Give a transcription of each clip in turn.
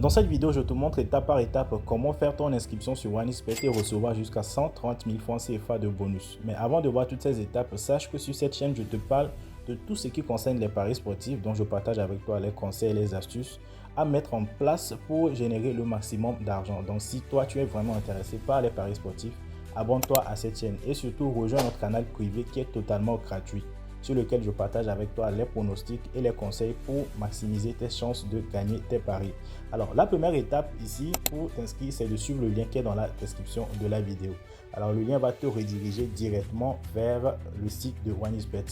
Dans cette vidéo, je te montre étape par étape comment faire ton inscription sur OneXBet et recevoir jusqu'à 130 000 francs CFA de bonus. Mais avant de voir toutes ces étapes, sache que sur cette chaîne, je te parle de tout ce qui concerne les paris sportifs, dont je partage avec toi les conseils et les astuces à mettre en place pour générer le maximum d'argent. Donc si toi, tu es vraiment intéressé par les paris sportifs, abonne-toi à cette chaîne et surtout rejoins notre canal privé qui est totalement gratuit, sur lequel je partage avec toi les pronostics et les conseils pour maximiser tes chances de gagner tes paris. Alors, la première étape ici pour t'inscrire, c'est de suivre le lien qui est dans la description de la vidéo. Alors, le lien va te rediriger directement vers le site de OneXBet.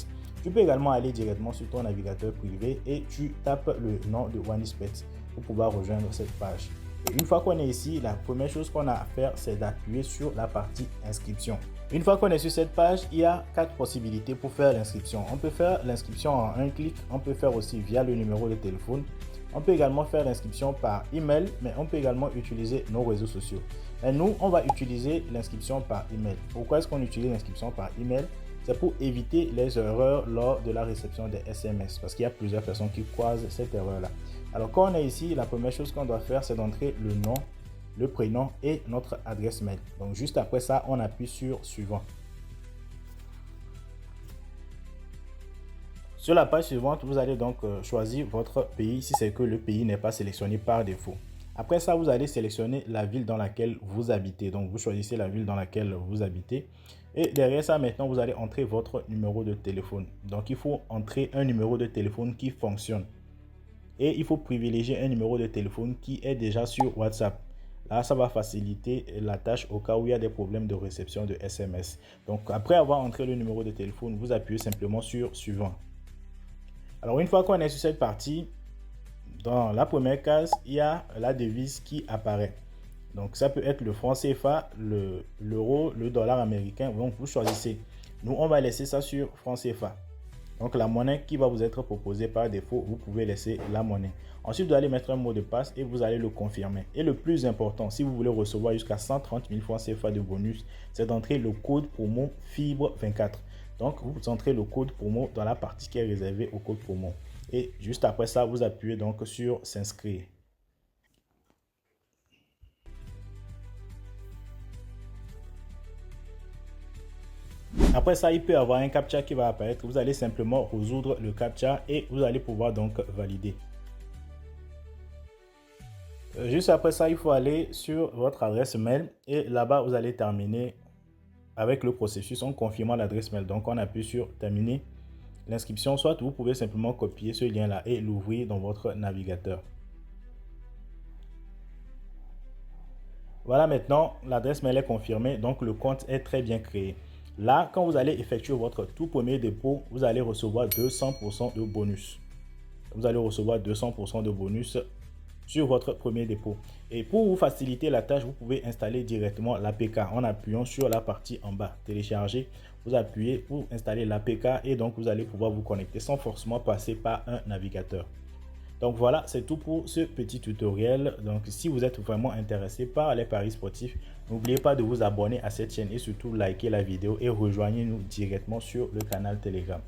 Tu peux également aller directement sur ton navigateur privé et tu tapes le nom de OneXBet pour pouvoir rejoindre cette page. Et une fois qu'on est ici, la première chose qu'on a à faire, c'est d'appuyer sur la partie inscription. Une fois qu'on est sur cette page, il y a 4 possibilités pour faire l'inscription. On peut faire l'inscription en un clic, on peut faire aussi via le numéro de téléphone. On peut également faire l'inscription par email, mais on peut également utiliser nos réseaux sociaux. Et nous, on va utiliser l'inscription par email. Pourquoi est-ce qu'on utilise l'inscription par email? C'est pour éviter les erreurs lors de la réception des SMS, parce qu'il y a plusieurs personnes qui croisent cette erreur-là. Alors, quand on est ici, la première chose qu'on doit faire, c'est d'entrer le nom, le prénom et notre adresse mail. Donc, juste après ça, on appuie sur suivant. Sur la page suivante, vous allez donc choisir votre pays si c'est que le pays n'est pas sélectionné par défaut. Après ça, vous allez sélectionner la ville dans laquelle vous habitez. Donc, vous choisissez la ville dans laquelle vous habitez. Et derrière ça, maintenant, vous allez entrer votre numéro de téléphone. Donc, il faut entrer un numéro de téléphone qui fonctionne. Et il faut privilégier un numéro de téléphone qui est déjà sur WhatsApp. Là, ça va faciliter la tâche au cas où il y a des problèmes de réception de SMS. Donc, après avoir entré le numéro de téléphone, vous appuyez simplement sur suivant. Alors, une fois qu'on est sur cette partie, dans la première case, il y a la devise qui apparaît. Donc, ça peut être le franc CFA, l'euro, le dollar américain. Donc, vous choisissez. Nous, on va laisser ça sur franc CFA. Donc, la monnaie qui va vous être proposée par défaut, vous pouvez laisser la monnaie. Ensuite, vous allez mettre un mot de passe et vous allez le confirmer. Et le plus important, si vous voulez recevoir jusqu'à 130 000 francs CFA de bonus, c'est d'entrer le code promo FIBRE24. Donc, vous entrez le code promo dans la partie qui est réservée au code promo. Et juste après ça, vous appuyez donc sur s'inscrire. Après ça, il peut y avoir un CAPTCHA qui va apparaître. Vous allez simplement résoudre le CAPTCHA et vous allez pouvoir donc valider. Juste après ça, il faut aller sur votre adresse mail et là-bas, vous allez terminer avec le processus en confirmant l'adresse mail. Donc, on appuie sur terminer l'inscription. Soit vous pouvez simplement copier ce lien-là et l'ouvrir dans votre navigateur. Voilà, maintenant, l'adresse mail est confirmée. Donc, le compte est très bien créé. Là, quand vous allez effectuer votre tout premier dépôt, vous allez recevoir 200% de bonus. Vous allez recevoir 200% de bonus sur votre premier dépôt. Et pour vous faciliter la tâche, vous pouvez installer directement l'APK en appuyant sur la partie en bas. Télécharger, vous appuyez pour installer l'APK et donc vous allez pouvoir vous connecter sans forcément passer par un navigateur. Donc voilà, c'est tout pour ce petit tutoriel. Donc si vous êtes vraiment intéressé par les paris sportifs, n'oubliez pas de vous abonner à cette chaîne et surtout liker la vidéo et rejoignez-nous directement sur le canal Telegram.